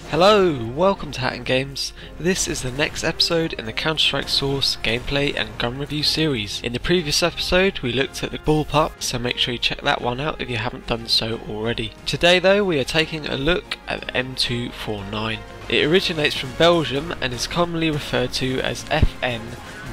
Hello, welcome to Hatton Games. This is the next episode in the Counter-Strike Source gameplay and gun review series. In the previous episode we looked at the bullpup, so make sure you check that one out if you haven't done so already. Today though we are taking a look at the M249. It originates from Belgium and is commonly referred to as FN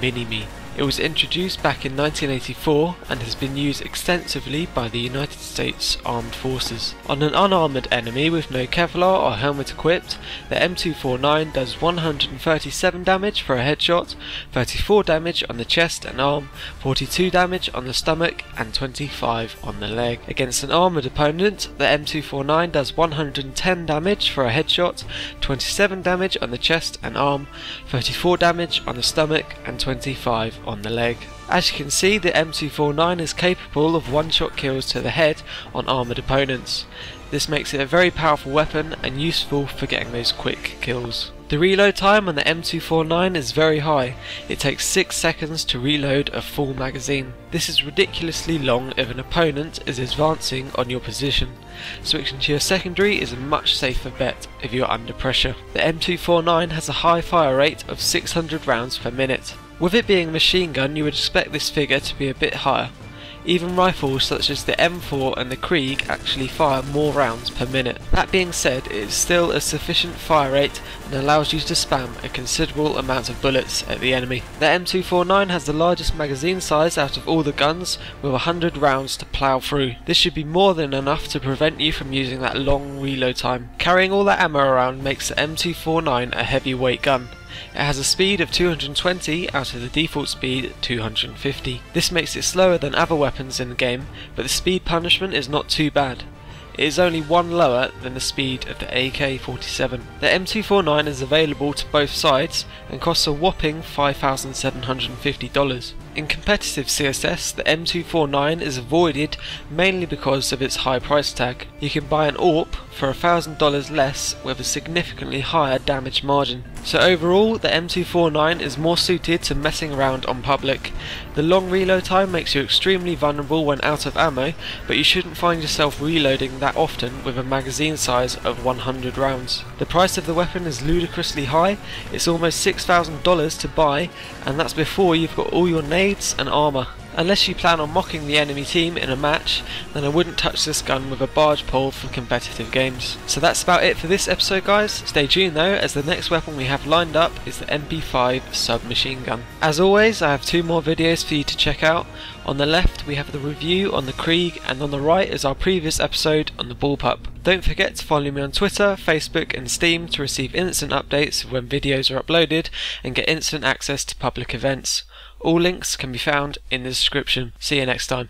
Mini-Me. It was introduced back in 1984 and has been used extensively by the United States Armed Forces. On an unarmoured enemy with no Kevlar or helmet equipped, the M249 does 137 damage for a headshot, 34 damage on the chest and arm, 42 damage on the stomach and 25 on the leg. Against an armoured opponent, the M249 does 110 damage for a headshot, 27 damage on the chest and arm, 34 damage on the stomach and 25 on the leg. As you can see, the M249 is capable of one-shot kills to the head on armoured opponents. This makes it a very powerful weapon and useful for getting those quick kills. The reload time on the M249 is very high. It takes 6 seconds to reload a full magazine. This is ridiculously long if an opponent is advancing on your position. Switching to your secondary is a much safer bet if you are under pressure. The M249 has a high fire rate of 600 rounds per minute. With it being a machine gun, you would expect this figure to be a bit higher. Even rifles such as the M4 and the Krieg actually fire more rounds per minute. That being said, it is still a sufficient fire rate and allows you to spam a considerable amount of bullets at the enemy. The M249 has the largest magazine size out of all the guns with 100 rounds to plough through. This should be more than enough to prevent you from using that long reload time. Carrying all that ammo around makes the M249 a heavyweight gun. It has a speed of 220 out of the default speed 250. This makes it slower than other weapons in the game, but the speed punishment is not too bad. It is only one lower than the speed of the AK-47. The M249 is available to both sides and costs a whopping $5,750. In competitive CSS, the M249 is avoided mainly because of its high price tag. You can buy an AWP for $1,000 less with a significantly higher damage margin. So overall, the M249 is more suited to messing around on public. The long reload time makes you extremely vulnerable when out of ammo, but you shouldn't find yourself reloading that often with a magazine size of 100 rounds. The price of the weapon is ludicrously high. It's almost $6,000 to buy, and that's before you've got all your nades and armour. Unless you plan on mocking the enemy team in a match, then I wouldn't touch this gun with a barge pole for competitive games. So that's about it for this episode, guys. Stay tuned though, as the next weapon we have lined up is the MP5 submachine gun. As always, I have 2 more videos for you to check out. On the left we have the review on the Krieg, and on the right is our previous episode on the bullpup. Don't forget to follow me on Twitter, Facebook and Steam to receive instant updates when videos are uploaded and get instant access to public events. All links can be found in the description. See you next time.